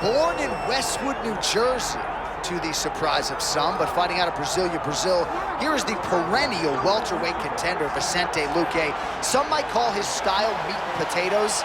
Born in Westwood, New Jersey, to the surprise of some, but fighting out of Brasilia, Brazil, here is the perennial welterweight contender, Vicente Luque. Some might call his style meat and potatoes,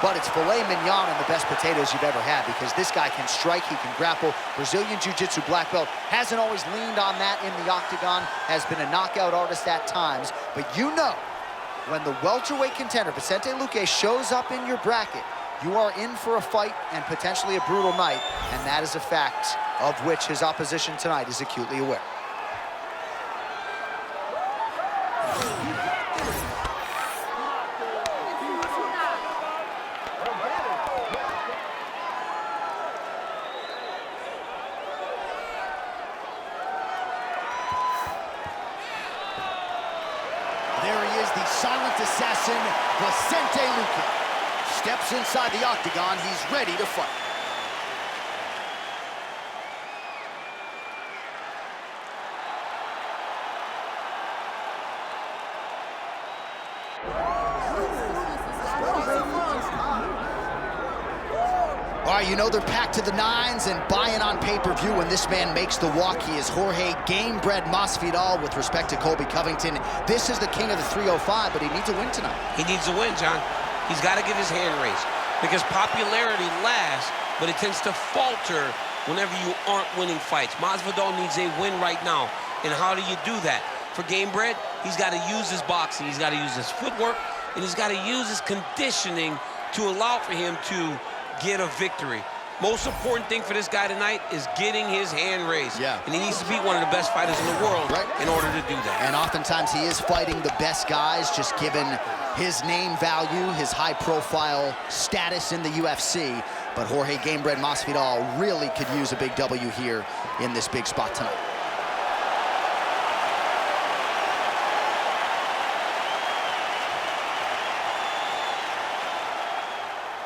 but it's filet mignon and the best potatoes you've ever had, because this guy can strike, he can grapple. Brazilian Jiu-Jitsu black belt, hasn't always leaned on that in the octagon, has been a knockout artist at times, but you know, when the welterweight contender, Vicente Luque, shows up in your bracket, you are in for a fight and potentially a brutal night, and that is a fact of which his opposition tonight is acutely aware. There he is, the silent assassin, Vicente Luque. Steps inside the octagon, he's ready to fight. All right, you know they're packed to the nines and buying on pay-per-view when this man makes the walk. He is Jorge Game-Bred Masvidal. With respect to Colby Covington, this is the king of the 305, but he needs a win tonight. He needs a win, John. He's got to get his hand raised, because popularity lasts, but it tends to falter whenever you aren't winning fights. Masvidal needs a win right now, and how do you do that? For Game-Bred, he's got to use his boxing, he's got to use his footwork, and he's got to use his conditioning to allow for him to get a victory. Most important thing for this guy tonight is getting his hand raised. Yeah. And he needs to beat one of the best fighters in the world in order to do that. And oftentimes he is fighting the best guys, just given his name value, his high-profile status in the UFC. But Jorge Game-Bred Masvidal really could use a big W here in this big spot tonight.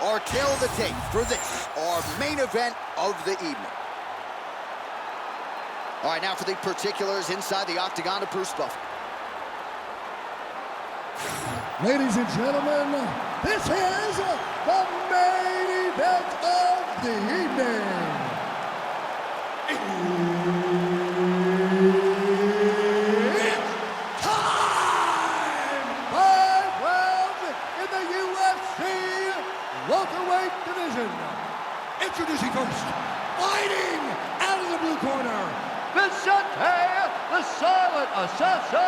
Our tail of the tape for this, our main event of the evening. All right, now for the particulars inside the octagon of Bruce Buffer. Ladies and gentlemen, this is the main event of the evening. It's time! 5 rounds in the UFC welterweight division. Introducing first, fighting out of the blue corner, Vicente, the silent assassin,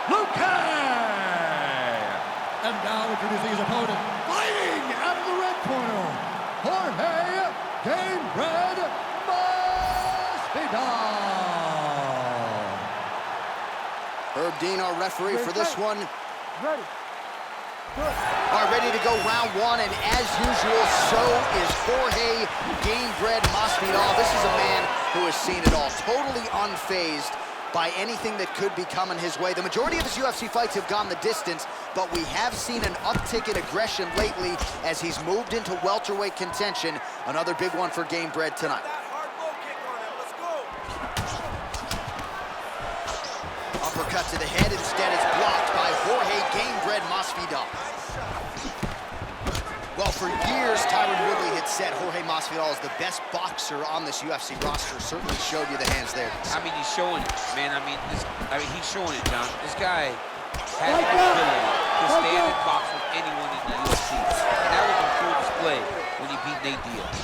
Luque! And now introducing his opponent, fighting out of the red corner, Jorge Game-Bred Masvidal. Herb Dean, our referee for this one. Ready. All right, ready to go round one, and as usual, so is Jorge Game-Bred Masvidal. This is a man who has seen it all, totally unfazed by anything that could be coming his way. The majority of his UFC fights have gone the distance, but we have seen an uptick in aggression lately as he's moved into welterweight contention. Another big one for Game-Bred tonight. Uppercut to the head, instead it's blocked by Jorge Game-Bred Masvidal. Well, for years, Tyron Woodley had said Jorge Masvidal is the best boxer on this UFC roster. Certainly showed you the hands there. I mean, he's showing it, man. I mean, he's showing it, John. This guy has the ability to stand and box with anyone in the UFC. And that was on full display when he beat Nate Diaz.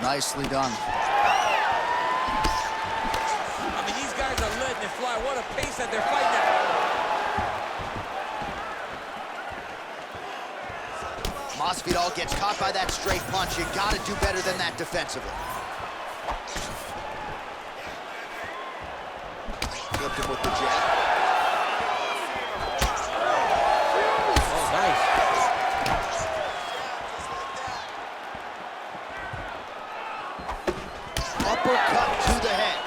Nicely done. I mean, these guys are letting it fly. What a pace that they're fighting at. Masvidal gets caught by that straight punch. You gotta do better than that defensively. Flipped him with the jab. Oh, nice. Uppercut to the head.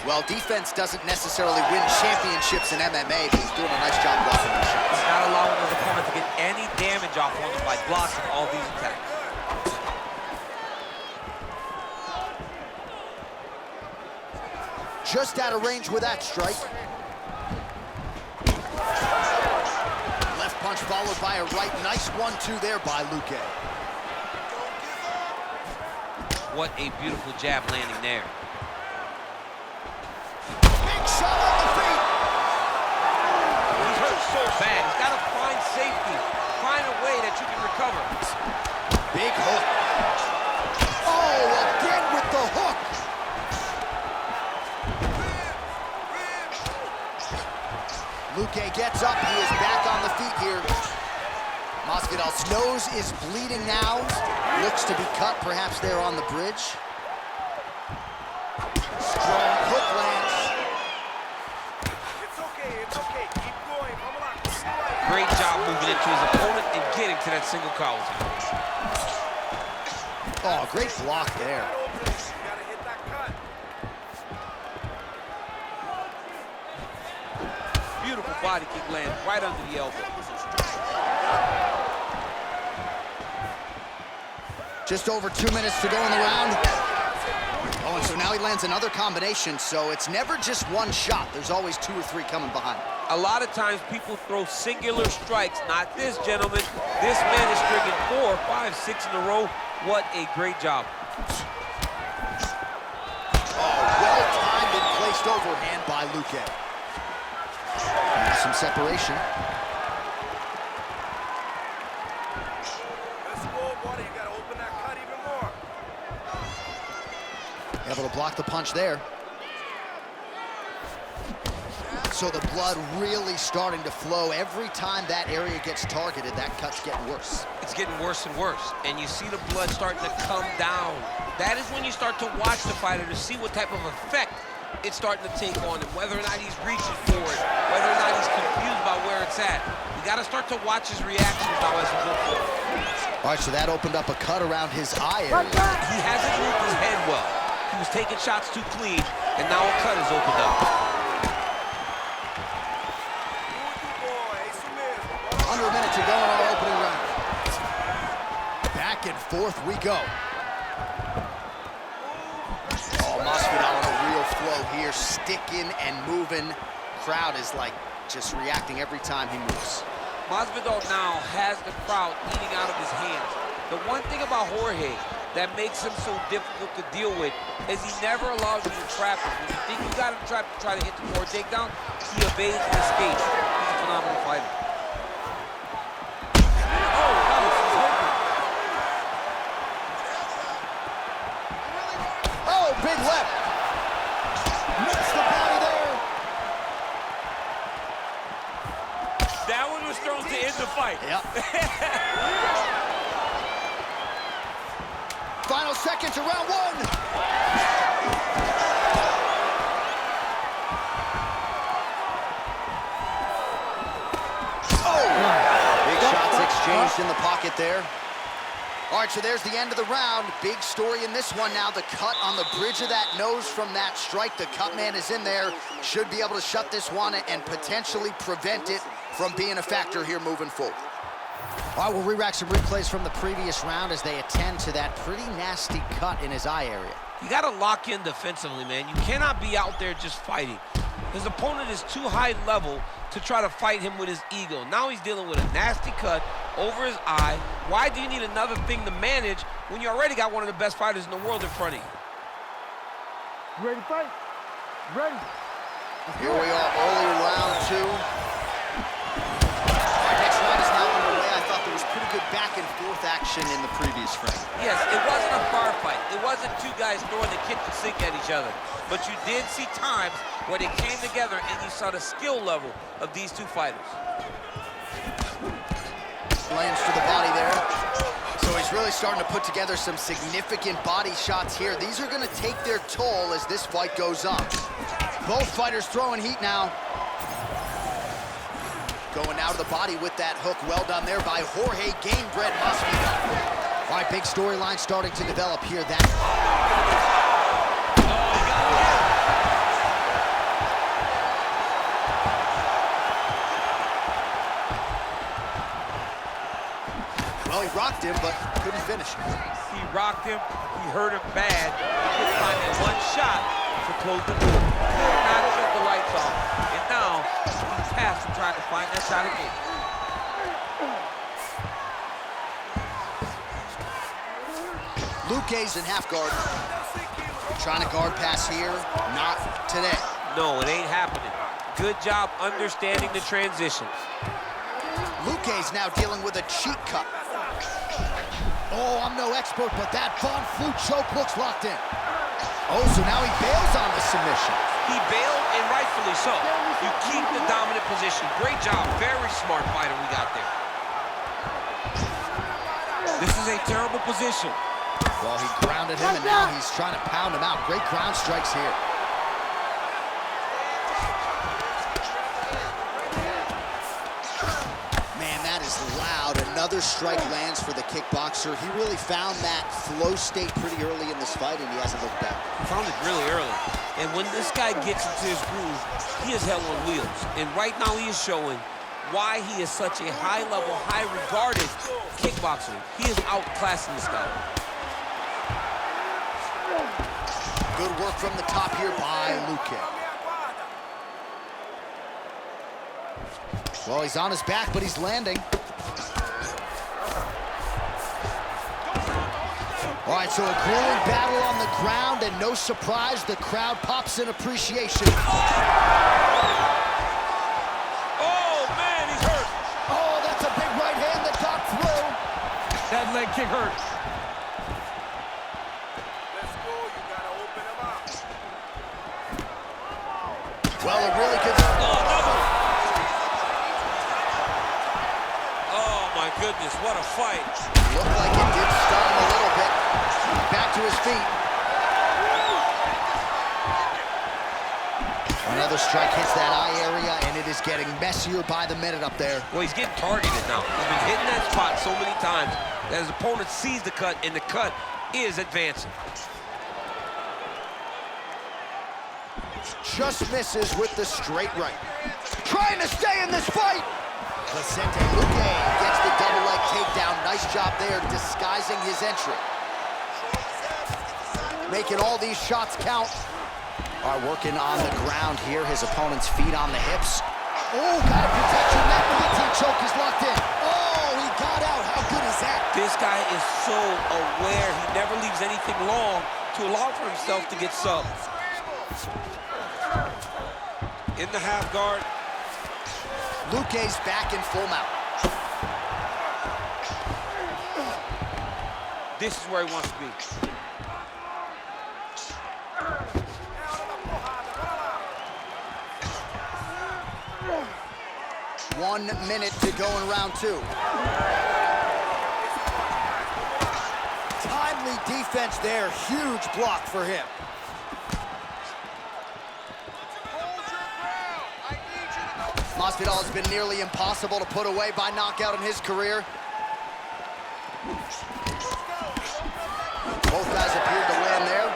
Well, defense doesn't necessarily win championships in MMA, but he's doing a nice job blocking these shots. He's not allowing his opponent to get any damage off on him by blocking all these attacks. Just out of range with that strike. punch followed by a right. Nice 1-2 there by Luque. What a beautiful jab landing there. Big shot on the feet. He's hurt so bad. He's got to find safety. Find a way that you can recover. Big hook. Oh, again with the hook. Luque gets up. He is back on the feet here. Masvidal's nose is bleeding now. Looks to be cut, perhaps there on the bridge. Strong hook lands. It's okay. Keep going. Great job moving into his opponent and getting to that single collar. Oh, great block there. You gotta hit that cut. Beautiful body kick lands right under the elbow. Just over 2 minutes to go in the round. Oh, and so now he lands another combination, so it's never just one shot. There's always 2 or 3 coming behind. A lot of times people throw singular strikes. Not this, gentlemen. This man is stringing 4, 5, 6 in a row. What a great job. Oh, well-timed and placed overhand by Luque. Now some separation. Let's go, buddy. You gotta open that cut even more. Able to block the punch there. So the blood really starting to flow. Every time that area gets targeted, that cut's getting worse. It's getting worse and worse, and you see the blood starting to come down. That is when you start to watch the fighter to see what type of effect it's starting to take on him, whether or not he's reaching for it, whether or not he's confused about where it's at. You got to start to watch his reactions now as we go forward. All right, so that opened up a cut around his eye area. He hasn't moved his head well. He was taking shots too clean, and now a cut is opened up. Under a minute to go in our opening round. Back and forth we go. Oh, Masvidal on a real flow here, sticking and moving. Crowd is like just reacting every time he moves. Masvidal now has the crowd eating out of his hands. The one thing about Jorge that makes him so difficult to deal with is he never allows you to trap him. When you think you got him trapped to try to hit the core takedown, he evades and escapes. He's a phenomenal fighter. Big left. Missed the body there. That one was thrown to end the fight. Yep. Final seconds of round 1. Oh! Big shots exchanged in the pocket there. All right, so there's the end of the round. Big story in this one now. The cut on the bridge of that nose from that strike. The cut man is in there. Should be able to shut this one and potentially prevent it from being a factor here moving forward. All right, we'll re-rack some replays from the previous round as they attend to that pretty nasty cut in his eye area. You got to lock in defensively, man. You cannot be out there just fighting. His opponent is too high level to try to fight him with his ego. Now he's dealing with a nasty cut over his eye. Why do you need another thing to manage when you already got one of the best fighters in the world in front of you? You ready to fight? Ready. Here we are, early round 2. Our next round is now underway. I thought there was pretty good back and forth action in the previous frame. Yes, it wasn't a bar fight. It wasn't two guys throwing the kitchen sink at each other. But you did see times where they came together and you saw the skill level of these two fighters. Lands to the body there. So he's really starting to put together some significant body shots here. These are going to take their toll as this fight goes on. Both fighters throwing heat now. Going now to the body with that hook. Well done there by Jorge Gamebred Masvidal. All right, big storyline starting to develop here. Well, he rocked him, but couldn't finish him. He rocked him. He hurt him bad. He couldn't find that one shot to close the door. Could not shut the lights off. And now he's tasked with trying to find that shot again. Luque's in half guard. Trying to guard pass here, not today. No, it ain't happening. Good job understanding the transition. Luque's now dealing with a cheat cut. Oh, I'm no expert, but that Von Flue choke looks locked in. Oh, so now he bails on the submission. He bailed, and rightfully so. You keep the dominant position. Great job. Very smart fighter we got there. This is a terrible position. Well, he grounded him, and now he's trying to pound him out. Great ground strikes here. Man, that is loud. Another strike lands for the kickboxer. He really found that flow state pretty early in this fight, and he hasn't looked back. He found it really early. And when this guy gets into his groove, he is hell on wheels. And right now he is showing why he is such a high-level, high-regarded kickboxer. He is outclassing this guy. Good work from the top here by Luque. Well, he's on his back, but he's landing. All right, so a grueling battle on the ground, and no surprise, the crowd pops in appreciation. Oh, man, he's hurt. Oh, that's a big right hand that got through. That leg kick hurt. Let's go. You gotta open him up. Well, it really could... Oh, my goodness, what a fight. Looked like it did stun him a little bit. Back to his feet. Another strike hits that eye area, and it is getting messier by the minute up there. Well, he's getting targeted now. He's been hitting that spot so many times that his opponent sees the cut, and the cut is advancing. Just misses with the straight right. Trying to stay in this fight. Vicente Luque gets the double leg takedown. Nice job there, disguising his entry. Making all these shots count. All right, working on the ground here. His opponent's feet on the hips. Oh, gotta protect your neck. Guillotine choke is locked in. Oh, he got out. How good is that? This guy is so aware. He never leaves anything long to allow for himself to get subbed. In the half guard. Luque's back in full mount. This is where he wants to be. 1 minute to go in round 2. Timely defense there. Huge block for him. Masvidal has been nearly impossible to put away by knockout in his career. Both guys appeared to land there.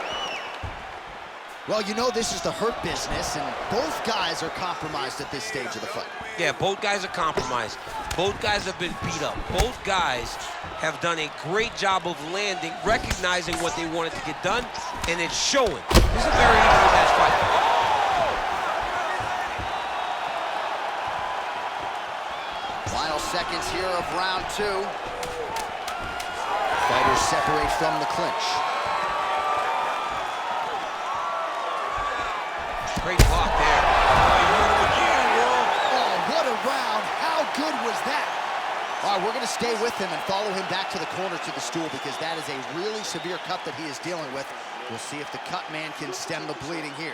Well, you know this is the hurt business, and both guys are compromised at this stage of the fight. Yeah, both guys are compromised. Both guys have been beat up. Both guys have done a great job of landing, recognizing what they wanted to get done, and it's showing. This is a very evenly matched fight. Final seconds here of round 2. Fighters separate from the clinch. Great block there. Oh, what a round. How good was that? All right, we're going to stay with him and follow him back to the corner to the stool because that is a really severe cut that he is dealing with. We'll see if the cut man can stem the bleeding here.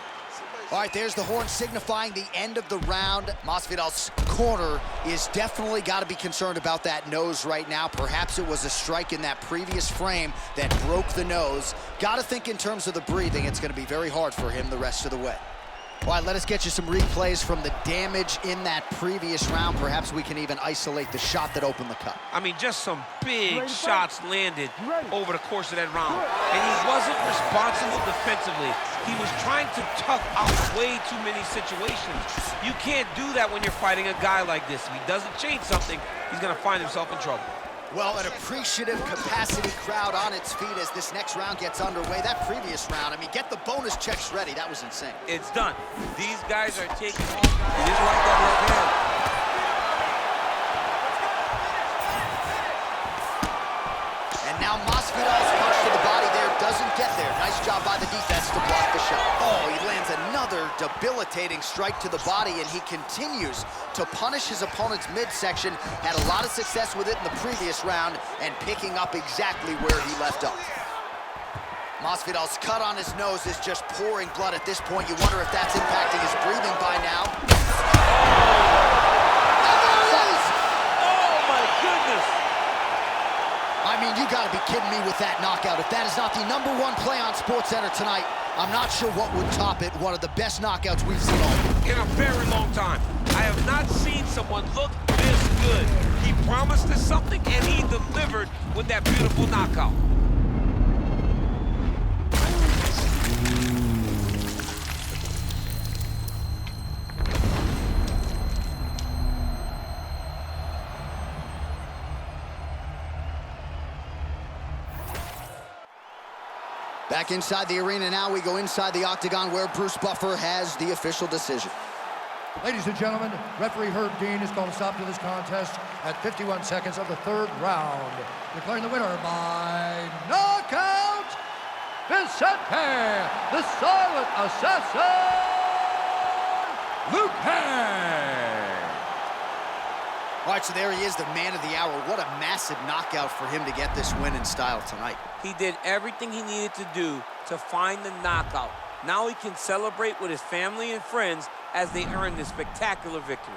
All right, there's the horn signifying the end of the round. Masvidal's corner is definitely got to be concerned about that nose right now. Perhaps it was a strike in that previous frame that broke the nose. Got to think in terms of the breathing. It's going to be very hard for him the rest of the way. All right, let us get you some replays from the damage in that previous round. Perhaps we can even isolate the shot that opened the cut. I mean, just some big shots landed over the course of that round. And he wasn't responsible defensively. He was trying to tough out way too many situations. You can't do that when you're fighting a guy like this. If he doesn't change something, he's going to find himself in trouble. Well, an appreciative capacity crowd on its feet as this next round gets underway. That previous round, I mean, get the bonus checks ready. That was insane. It's done. These guys are taking off. He didn't like that right hand. And now Masvidal's punch to the body Nice job by the defense to block the shot. Oh, he lands another debilitating strike to the body, and he continues to punish his opponent's midsection. Had a lot of success with it in the previous round and picking up exactly where he left off. Masvidal's cut on his nose is just pouring blood at this point. You wonder if that's impacting his breathing by now. And there it is! Oh, my goodness! I mean, you gotta be kidding me with that knockout. If that is not the #1 play on SportsCenter tonight, I'm not sure what would top it. One of the best knockouts we've seen all year. In a very long time. I have not seen someone look this good. He promised us something, and he delivered with that beautiful knockout. Back inside the arena now, we go inside the octagon where Bruce Buffer has the official decision. Ladies and gentlemen, referee Herb Dean has called a stop to this contest at 51 seconds of the 3rd round. Declaring the winner by knockout, Vicente, the Silent Assassin, Luque. All right, so there he is, the man of the hour. What a massive knockout for him to get this win in style tonight. He did everything he needed to do to find the knockout. Now he can celebrate with his family and friends as they earn this spectacular victory.